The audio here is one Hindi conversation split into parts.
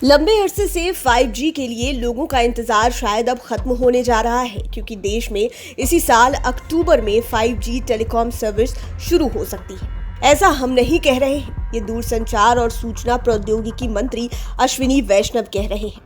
लंबे अरसे से 5G के लिए लोगों का इंतजार शायद अब खत्म होने जा रहा है, क्योंकि देश में इसी साल अक्टूबर में 5G टेलीकॉम सर्विस शुरू हो सकती है। ऐसा हम नहीं कह रहे हैं, ये दूरसंचार और सूचना प्रौद्योगिकी मंत्री अश्विनी वैष्णव कह रहे हैं।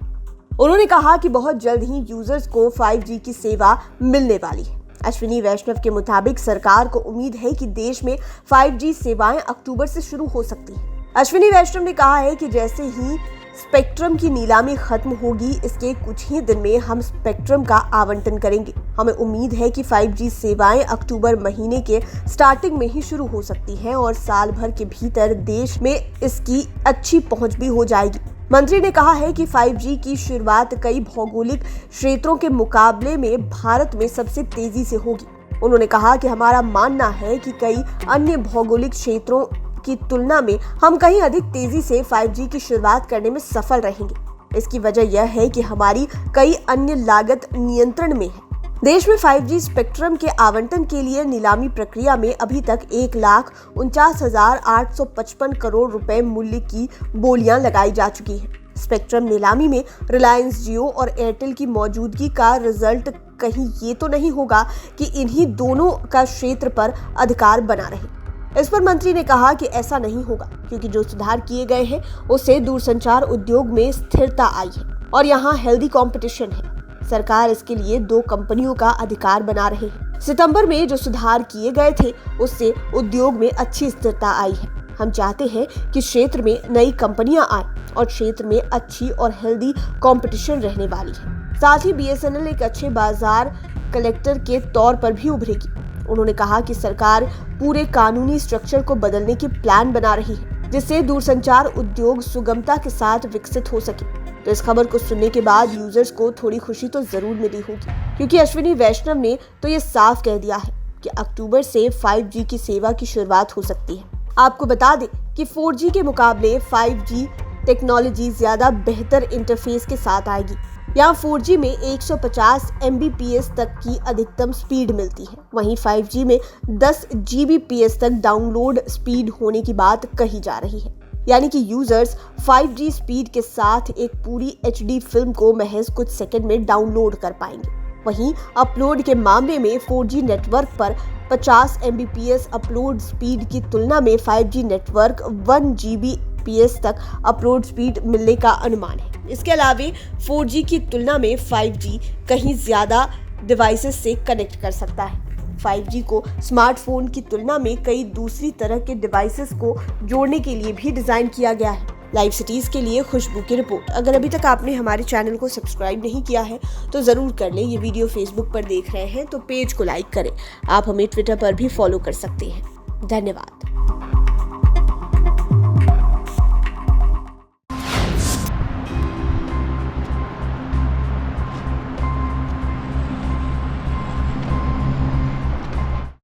उन्होंने कहा कि बहुत जल्द ही यूजर्स को 5G की सेवा मिलने वाली है। अश्विनी वैष्णव के मुताबिक सरकार को उम्मीद है कि देश में 5G सेवाएं अक्टूबर से शुरू हो सकती हैं। अश्विनी वैष्णव ने कहा है कि जैसे ही स्पेक्ट्रम की नीलामी खत्म होगी, इसके कुछ ही दिन में हम स्पेक्ट्रम का आवंटन करेंगे। हमें उम्मीद है कि 5G सेवाएं अक्टूबर महीने के स्टार्टिंग में ही शुरू हो सकती हैं और साल भर के भीतर देश में इसकी अच्छी पहुंच भी हो जाएगी। मंत्री ने कहा है कि 5G की शुरुआत कई भौगोलिक क्षेत्रों के मुकाबले में भारत में सबसे तेजी से होगी। उन्होंने कहा कि हमारा मानना है कि कई अन्य भौगोलिक क्षेत्रों की तुलना में हम कहीं अधिक तेजी से 5G की शुरुआत करने में सफल रहेंगे। इसकी वजह यह है कि हमारी कई अन्य लागत नियंत्रण में है। देश में 5G स्पेक्ट्रम के आवंटन के लिए नीलामी प्रक्रिया में अभी तक 1,49,855 करोड़ रुपए मूल्य की बोलियां लगाई जा चुकी हैं। स्पेक्ट्रम नीलामी में रिलायंस जियो और एयरटेल की मौजूदगी का रिजल्ट कहीं ये तो नहीं होगा कि इन्हीं दोनों का क्षेत्र पर अधिकार बना रहे। इस पर मंत्री ने कहा कि ऐसा नहीं होगा, क्योंकि जो सुधार किए गए हैं उससे दूरसंचार उद्योग में स्थिरता आई है और यहाँ हेल्दी कंपटीशन है। सरकार इसके लिए 2 कंपनियों का अधिकार बना रही है। सितंबर में जो सुधार किए गए थे उससे उद्योग में अच्छी स्थिरता आई है। हम चाहते हैं कि क्षेत्र में नई कंपनियां आए और क्षेत्र में अच्छी और हेल्दी कंपटीशन रहने वाली है। साथ ही BSNL एक अच्छे बाजार कलेक्टर के तौर पर भी उभरेगी। उन्होंने कहा कि सरकार पूरे कानूनी स्ट्रक्चर को बदलने की प्लान बना रही है, जिससे दूरसंचार उद्योग सुगमता के साथ विकसित हो सके। तो इस खबर को सुनने के बाद यूजर्स को थोड़ी खुशी तो जरूर मिली होगी, क्योंकि अश्विनी वैष्णव ने तो ये साफ कह दिया है कि अक्टूबर से 5G की सेवा की शुरुआत हो सकती है। आपको बता दें कि 4G के मुकाबले 5G टेक्नोलॉजी ज्यादा बेहतर इंटरफेस के साथ आएगी। यहाँ 4G में 150 Mbps तक की अधिकतम स्पीड मिलती है, वहीं 5G में 10 Gbps तक डाउनलोड स्पीड होने की बात कही जा रही है। यानी कि यूजर्स 5G स्पीड के साथ एक पूरी HD फिल्म को महज कुछ सेकंड में डाउनलोड कर पाएंगे। वहीं अपलोड के मामले में 4G नेटवर्क पर 50 Mbps अपलोड स्पीड की तुलना में 5G नेटवर्क 1 Gbps तक अपलोड स्पीड मिलने का अनुमान है। इसके अलावा 4G की तुलना में 5G कहीं ज्यादा डिवाइसेस से कनेक्ट कर सकता है। 5G को स्मार्टफोन की तुलना में कई दूसरी तरह के डिवाइसेस को जोड़ने के लिए भी डिजाइन किया गया है। लाइव सिटीज के लिए खुशबू की रिपोर्ट। अगर अभी तक आपने हमारे चैनल को सब्सक्राइब नहीं किया है तो जरूर कर लें। ये वीडियो फेसबुक पर देख रहे हैं तो पेज को लाइक करें। आप हमें ट्विटर पर भी फॉलो कर सकते हैं। धन्यवाद।